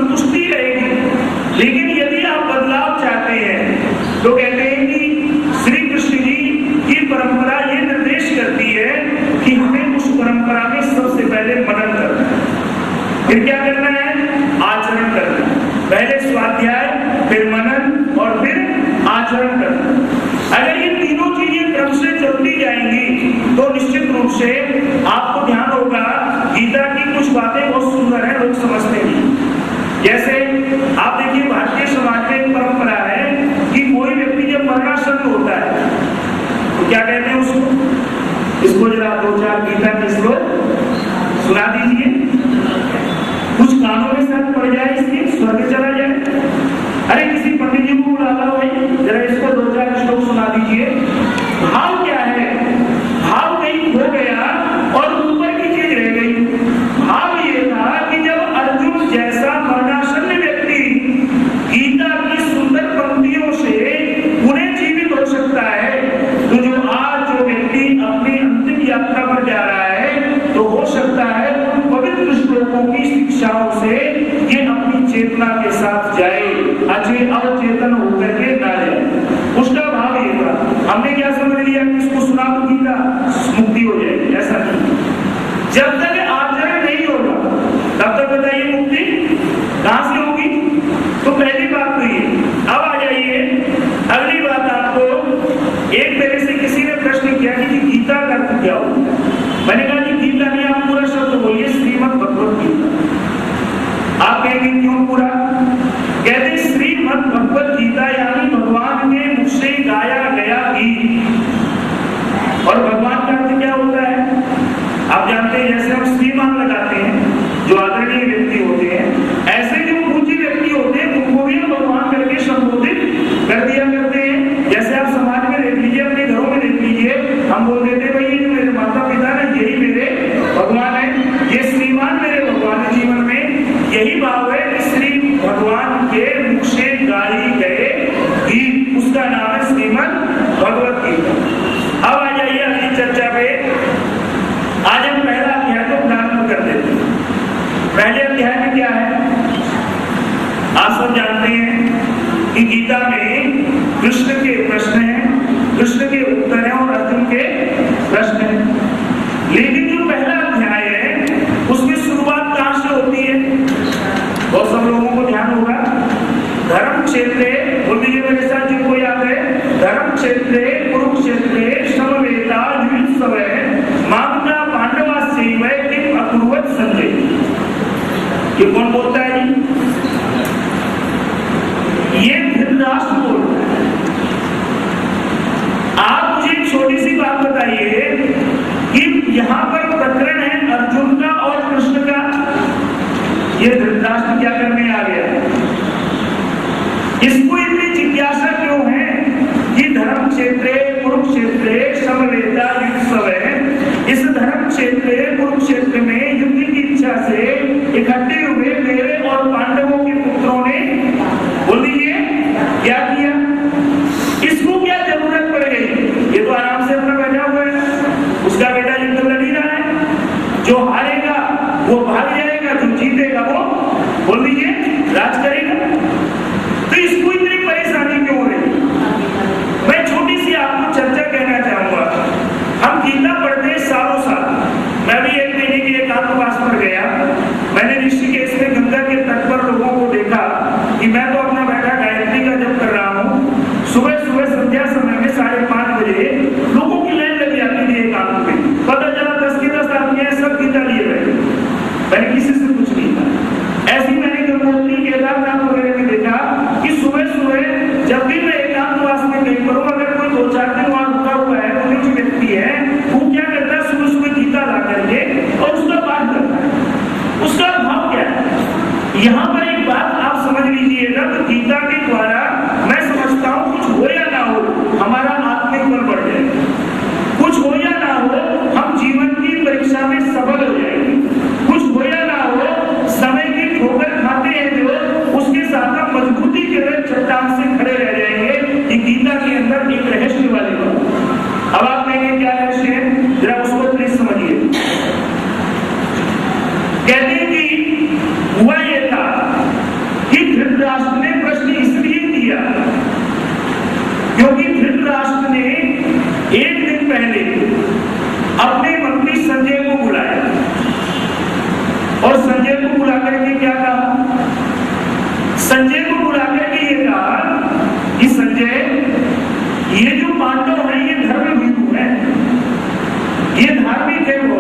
संतुष्टि रहेगी। लेकिन यदि आप बदलाव चाहते हैं तो कहते हैं कि श्री कृष्ण जी की परंपरा ये निर्देश करती है कि हमें उस परंपरा में सबसे पहले मनन करना है, फिर क्या करना है, आचरण करना है। पहले स्वाध्याय, फिर मनन और फिर आचरण करना। अगर ये तीनों चीजें क्रम से चलती जाएंगी तो निश्चित रूप से आपको ध्यान होगा गीता की कुछ बातें बहुत सुंदर है, लोग समझते नहीं। जैसे आप देखिए भारतीय समाज में एक परंपरा है कि कोई व्यक्ति जब मरणासन्न होता है तो क्या कहते हैं इसको जरा 2-4 गीता के श्लोक सुना दीजिए, कुछ कानों में सर पड़ जाए, इसके स्वर्ग चला जाए। अरे किसी पंडित जी को बुला लो भाई, जरा इसको 2-4 श्लोक सुना दीजिए। भाव क्या है, भाव कहीं खो गया और ऊपर की चीज रह गई। भाव ये था कि जब अर्जुन जैसा मरणासन्न व्यक्ति गीता की सुंदर पंक्तियों से पुनः जीवित हो सकता है, तो जो आज जो व्यक्ति अपनी अंतिम यात्रा पर जा रहा है तो हो सकता है उन पवित्र श्लोकों की शिक्षाओं से ये अपनी चेतना के साथ जाए, अवचेतन होकर के ना जाए। उसका भाव ये था। हमने क्या समझ लिया कि इसको सुना तो गीता मुक्ति हो जाएगी, ऐसा नहीं। जब तक आचरण नहीं होगा तब तक बताइए मुक्ति कहां से होगी। तो पहली बात तो ये। अब आ जाइए अगली बात। आपको एक मेरे से किसी ने प्रश्न किया कि गीता का अर्थ क्या हो। मैंने कहा जी गीता नहीं, आप पूरा शब्द बोलिए श्रीमद् भगवत गीता। आप कहेंगे क्यों पूरा? कहते श्रीमद् भगवत गीता यानी भगवान के मुख से गाया गया गीत। और भगवान का अर्थ क्या होता है आप जानते हैं। जैसे हम श्रीमान लगाते हैं जो आदरणीय व्यक्ति होते हैं, ऐसे जो पूज्य व्यक्ति होते हैं उनको भी भगवान करके संबोधित कर दिया करते हैं। जैसे आप समाज में देख लीजिए, अपने घरों में देख लीजिए, हम बोल देते हैं भाई ये जो मेरे माता पिता है यही मेरे भगवान है, ये श्रीमान मेरे भगवान है। जीवन में यही भाव है कि श्री भगवान के मुख से गाई गए गीत, उसका नाम है श्रीमद् भगवत गीता। अब आ जाइए अगली चर्चा पे। आज हम पहला अध्याय को प्रारंभ कर देते हैं। पहले अध्याय में क्या है आप सब जानते हैं कि गीता में कृष्ण के प्रश्न हैं, कृष्ण के उत्तर हैं और अर्जुन के प्रश्न हैं। लेकिन जो पहला अध्याय है उसमें शुरुआत कहां से होती है वो सब लोगों को ध्यान होगा। धर्म क्षेत्रे, बोल दीजिए मेरे साथ जिनको याद है, धर्म क्षेत्रे कुरुक्षेत्रे समवेता युयुत्सवः मामका पांडवा सेवै किम अकुर्वत संजय। ये कौन बोलता है जी? ये धृतराष्ट्र बोलता है। आप मुझे एक छोटी सी बात बताइए कि यहां पर प्रकरण है अर्जुन का और कृष्ण का। ये धृतराष्ट्र क्या करने आ गया? इसको इतनी जिज्ञासा क्यों है कि धर्म क्षेत्रे कुरुक्षेत्रे समवेता युयुत्सवः, इस धर्म क्षेत्र कुरुक्षेत्र में युद्ध की इच्छा से इकट्ठे हुए मेरे और पांडवों के पुत्रों ने, बोल दीजिए क्या किया? इसको क्या जरूरत पड़ गई? ये तो आराम से अपना बैठा हुआ है, उसका बेटा युद्ध लड़ ही रहा है। जो हारेगा वो भाग जाएगा, जो जीतेगा वो, बोल दीजिए, राज करेगा। तो इसको इतनी परेशानी क्यों हो रही? मैं छोटी सी आपको चर्चा कहना चाहूंगा। हम गीता पढ़ते हैं सालों साल। मैं भी 1 महीने के एकांतवास पर गया। मैंने ऋषिकेश में गंगा के तट पर लोगों को देखा कि मैं तो अपना बैठा गायत्री का जप कर रहा हूँ। सुबह सुबह संध्या समय में 5:30 बजे लोगों की लाइन लग जाती थी एकांत में। पता चला 10 के 10 आदमी है, सब गीता लिए बैठे। मैंने किसी से कुछ नहीं था। ऐसी मैंने गंगोत्री केदारनाथ वगैरह में देखा कि सुबह सुबह जब भी मैं एकांतवास में कहीं पर हूं, अगर कोई 2-4 दिन वहां रुका हुआ है, वो जो व्यक्ति है वो क्या करता है, सुबह सुबह गीता ला करके और उसका पाठ करता है। उसका भाव क्या है? यहाँ पर एक बात आप समझ लीजिएगा कि गीता के द्वारा मैं समझता हूँ कुछ हो या ना हो हमारा आत्मिक बल बढ़ जाए, कुछ हो या ना हो हम जीवन की परीक्षा में सफल हो जाएंगे, कुछ हो या ना हो समय की ठोकर खाते हैं जो, उसके साथ हम मजबूती के साथ चट्टान से खड़े रह जाएंगे। कि गीता के अंदर एक रहस्य वाली बात। अब आप कहेंगे क्या रहस्य है, जरा उसको प्लीज समझिए। कहते हैं कि हुआ ये था संजय को बुलाकर के ये कहा कि संजय, ये जो पांडव है ये धर्म भीरू है, ये धार्मिक है, वो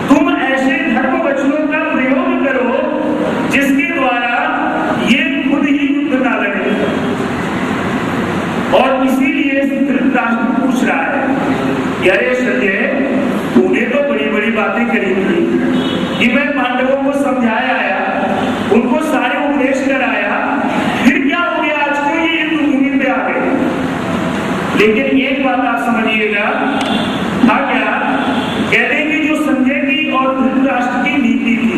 तुम ऐसे धर्म वचनों का प्रयोग करो जिसके द्वारा ये खुद ही युद्ध ना लड़े। और इसीलिए धृतराष्ट्र पूछ रहा है, अरे संजय, तूने तो बड़ी बड़ी बातें करी थी कि मैं पांडवों को समझाया आया, उनको सारे उपदेश कराया, फिर क्या हो गया आज को ये युद्ध भूमि पे आ गए। लेकिन एक बात आप समझिएगा, था क्या, कहते हैं कि जो संजय की और धृतराष्ट्र की नीति थी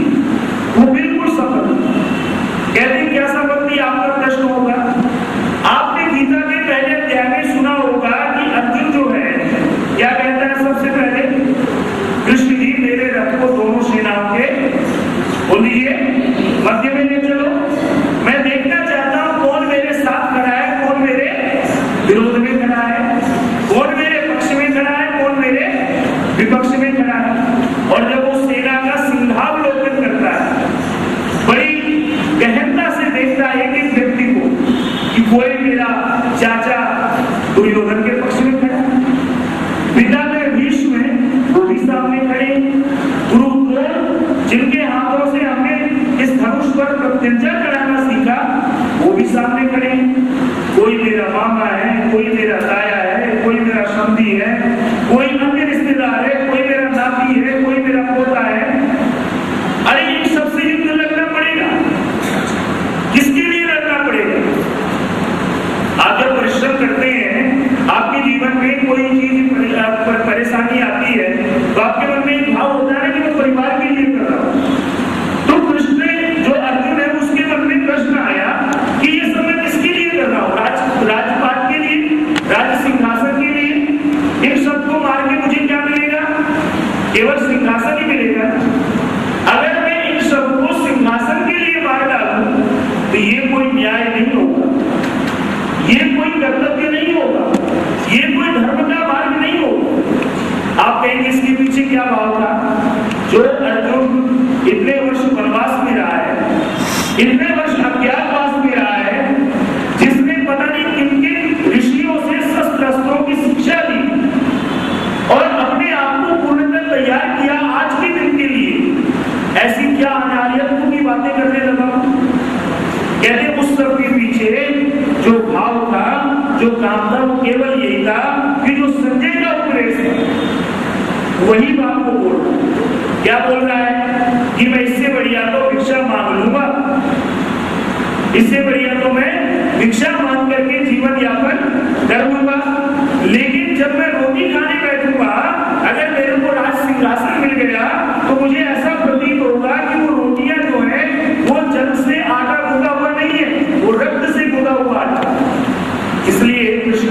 वो बिल्कुल सफल थी। कहते हैं क्या सफल थी, आपका प्रश्न होगा। आपने गीता के पहले अध्याय में सुना होगा कि अर्जुन जो है क्या कहता है, सबसे पहले, कृष्ण जी मेरे रथ को दोनों सेनाओं के बोलिए मध्य में ले चलो, मैं देखना चाहता हूं कौन मेरे साथ खड़ा है, कौन मेरे विरोध में खड़ा है, कौन मेरे पक्ष में खड़ा है, कौन मेरे विपक्ष में खड़ा है। और जब वो सेना का सिंहावलोकन करता है, बड़ी गहनता से देखता है एक व्यक्ति को कि कोई मेरा चाचा दुर्योधन के पक्ष में खड़ा है, पिता में भीष्म है वो भी सामने खड़े, गुरुद्रोण जिनके हाथों से हमने इस धनुष पर प्रत्यंचा कराना सीखा वो भी सामने खड़े, कोई मेरा मामा है, कोई मेरा ताया है, कोई मेरा समधी है, कोई अन्य रिश्तेदार है, कोई मेरा नाती है, कोई मेरा पोता है। अरे इन सबसे युद्ध लड़ना पड़ेगा, किसके लिए लड़ना पड़ेगा? आप जब परिश्रम करते हैं, आपके जीवन में कोई चीज परेशानी आती है तो आपके मन में एक भाव होता है कि मैं परिवार के लिए कर रहा हूं। तो कृष्ण जो अर्जुन है उसके मन में प्रश्न आया कि ये सब मैं किसके लिए कर रहा हूं, राजपाट के लिए, राज सिंहासन के लिए। इन सबको मार के मुझे क्या मिलेगा? केवल सिंहासन ही मिलेगा। अगर मैं इन सबको सिंहासन के लिए मार डालूं तो ये कोई न्याय नहीं होगा, ये कोई कर्तव्य नहीं होगा, ये कोई धर्म का मार्ग नहीं होगा। आप कहेंगे इसके पीछे क्या भाव था? जो अर्जुन इतने वर्ष वनवास में रहा है, इतने वर्ष अज्ञातवास में रहा है, जिसने पता नहीं किन किन ऋषियों से शस्त्र अस्त्रों की शिक्षा ली और अपने आप को पूर्णतः तैयार किया आज के दिन के लिए, ऐसी क्या अनार्यत्व की बातें करने लगा? कहते उस सब के पीछे जो भाव था, जो काम था, वो केवल यही था कि जो संजय का उपदेश है वही बात को बोल रहा है। क्या बोल रहा है कि मैं इससे बढ़िया तो भिक्षा मांग लूंगा, इससे बढ़िया तो मैं भिक्षा मांग करके जीवन यापन कर लूंगा, लेकिन जब मैं रोटी खाने बैठूंगा, अगर मेरे को राज सिंहासन मिल गया तो मुझे ऐसा प्रतीत होगा कि वो रोटियां जो है वो जल से आटा गूंदा हुआ नहीं है, वो रक्त से गूंदा हुआ आटा। इसलिए कृष्ण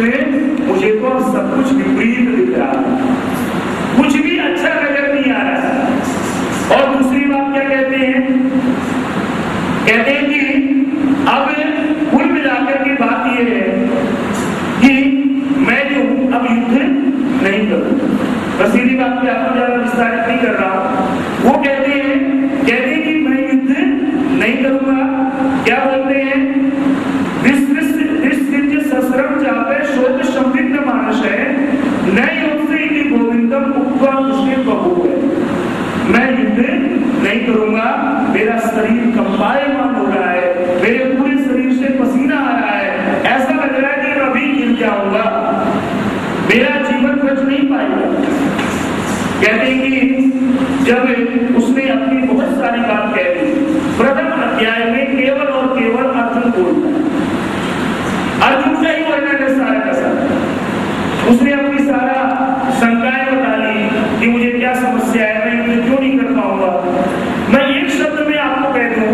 मुझे तो सब कुछ विपरीत दिख रहा है, कुछ भी अच्छा नजर नहीं आ रहा है। और दूसरी बात क्या कहते हैं? कहते हैं कि अब कुल मिलाकर की बात यह है कि मैं जो हूं अब युद्ध नहीं करूंगा। बस सीधी बात पे आपको ज्यादा विस्तारित नहीं कर रहा हूं। वो कहते हैं कि मैं युद्ध नहीं करूंगा। क्या बोलते हैं? शस्त्रम जापे शोक संविघ्न मानस है, नए योग से इति गोविंदम उपवा मुश्किल बहू है। मैं युद्ध नहीं करूंगा, मेरा शरीर कंपायमान हो रहा है, मेरे पूरे शरीर से पसीना आ रहा है, ऐसा लग रहा है कि मैं अभी गिर जाऊंगा, मेरा जीवन बच नहीं पाएगा। कहते हैं कि जब उसने अपनी बहुत सारी बात कह दी, प्रथम अध्याय में केवल और केवल अर्जुन बोलता है, अर्जुन का ही वर्णन है सारा का सारा। उसने अपनी सारा शंकाएं बता ली कि मुझे क्या समस्या है, मैं युद्ध क्यों नहीं कर पाऊंगा। मैं एक शब्द में आपको कह दूं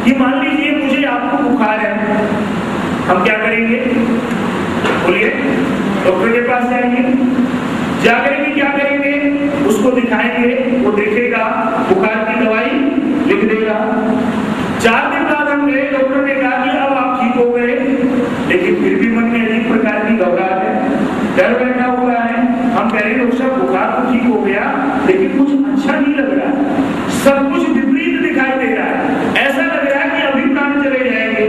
कि मान लीजिए मुझे आपको बुखार है, हम क्या करेंगे? बोलिए, डॉक्टर के पास जाएंगे, जाकर के क्या करेंगे? उसको दिखाएंगे, वो देखेगा, बुखार की दवाई लिख देगा। 4 दिन बाद हम गए, डॉक्टर ने कहा कि अब आप ठीक हो गए, लेकिन फिर भी मन में अनेक प्रकार की घबराहट है, डर बैठा हुआ है। हम कह रहे हैं डॉक्टर साहब बुखार तो ठीक हो गया, लेकिन कुछ अच्छा नहीं लग रहा है, सब कुछ विपरीत दिखाई दे रहा है, ऐसा लग रहा है कि अभी प्राण चले जाएंगे।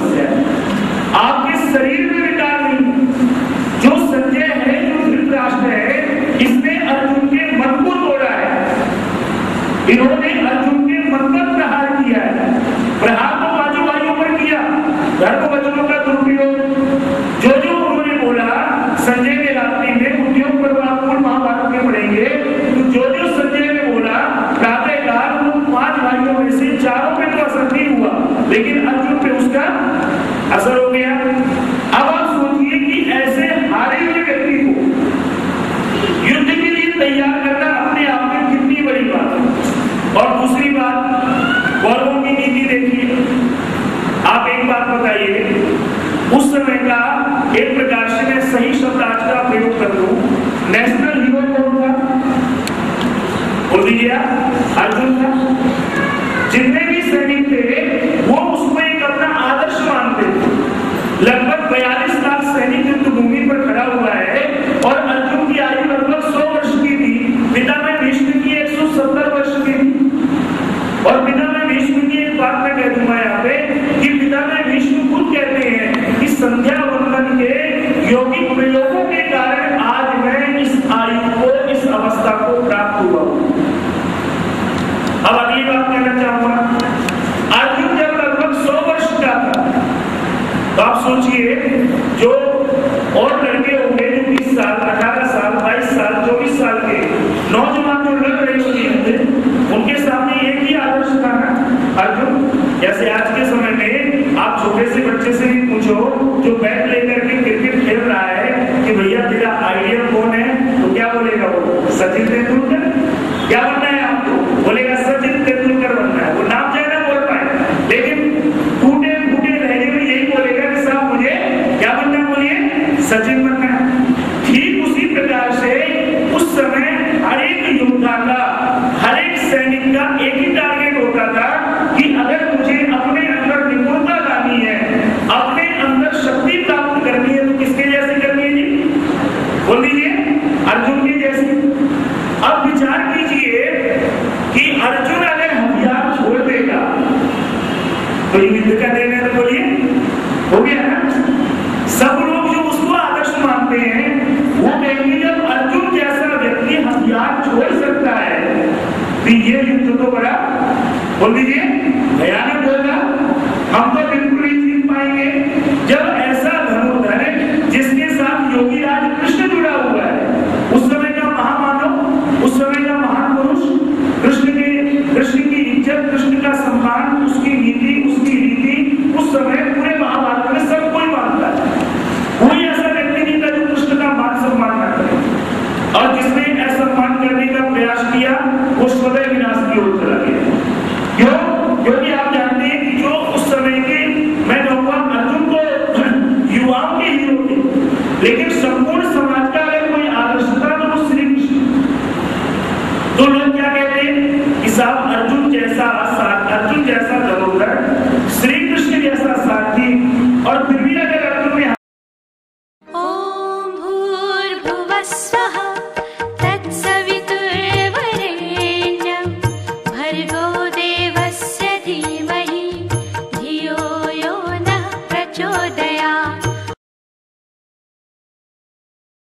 समस्या है, आपके शरीर में विकार नहीं। जो संजय है, जो धृतराष्ट्र है, इसने अर्जुन के मन को तोड़ा है। इन्होंने अर्जुन के मन पर प्रहार किया है। प्रहार तो बाजू भाइयों पर किया, धर्म वचनों का दुरुपयोग। जो जो उन्होंने बोला संजय ने रात्रि में, उद्योग पर्व आपको महाभारत में पढ़ेंगे, तो जो जो संजय ने बोला प्रातःकाल, उन 5 भाइयों में से 4 पे तो असर नहीं हुआ, लेकिन अर्जुन पे उसका असर हो गया। अब आप सोचिए कि ऐसे हारे हुए व्यक्ति को युद्ध के लिए तैयार करना अपने आप में कितनी बड़ी बात है। और दूसरी बात, कौरवों की नीति देखिए। आप एक बात बताइए, उस समय का एक प्रकार से मैं सही शब्द आज का प्रयोग कर लूं, नेशनल हीरो कौन था? बोल दीजिए, अर्जुन था। जितने भी सैनिक थे वो उसको एक अपना आदर्श मानते थे। लगभग 42 लाख सैनिक युद्ध भूमि पर खड़ा हुआ है और अर्जुन की आयु लगभग 100 वर्ष की थी। पिता में भीष्म की 170 वर्ष की थी। और पिता में भीष्म की एक बात मैं कह दूंगा यहाँ पे कि पिता में भीष्म खुद कहते हैं कि संध्या वंदन के यौगिक प्रयोगों के कारण आज मैं इस आयु को, इस अवस्था को प्राप्त हुआ। अब अगली बात कहना चाहूंगा, अर्जुन जब लगभग 100 वर्ष का था, तो आप सोचिए जो और लड़के होंगे जो 20 साल, 18 साल, 22 साल, 24 साल के नौजवान जो लड़ रहे होंगे, उनके सामने एक ही आदर्श था ना, अर्जुन। जैसे आज के समय में आप छोटे से बच्चे से भी पूछो जो बैट लेकर के क्रिकेट खेल रहा है कि भैया तेरा आइडियल कौन है, तो क्या बोलेगा वो? सचिन तेंदुलकर। क्या बनना है आपको? बोलेगा सचिन तेंदुलकर बनना है। वो नाम चाहे ना बोल पाए, लेकिन टूटे फूटे लहजे में यही बोलेगा कि साहब मुझे क्या बनना है? बोलिए, सचिन बनना है। ठीक उसी प्रकार से उस समय हर एक योद्धा का, हर एक सैनिक का एक ही टारगेट होता था कि अगर मुझे अपने अंदर निपुणता लानी है, अपने अंदर शक्ति प्राप्त करनी है, तो किसके जैसे करनी है जी? बोल दीजिए, अर्जुन के जैसे। अब विचार कीजिए कि अर्जुन अगर हथियार छोड़ देगा तो युद्ध का देना, तो बोलिए हो गया ना। सब लोग जो उसको आदर्श मानते हैं वो कहेंगे जब अर्जुन जैसा व्यक्ति हथियार छोड़ सकता है तो ये युद्ध तो बड़ा, बोल दीजिए, भयानक होगा। हम तो बिल्कुल नहीं जीत पाएंगे। जब ऐसा धनुर्धर जिसके साथ योगी राज कृष्ण जुड़ा हुआ है, उस समय का महामानव, उस समय का महान पुरुष, कृष्ण की इज्जत, कृष्ण का सम्मान, उसकी नीति, उसकी रीति, उस समय पूरे महाभारत में सब कोई मानता है। कोई ऐसा व्यक्ति नहीं था जो कृष्ण का मान सम्मान न करे, और जिसने असम्मान करने का प्रयास किया वो स्वतः विनाश की ओर चला गया। क्यों? क्योंकि आप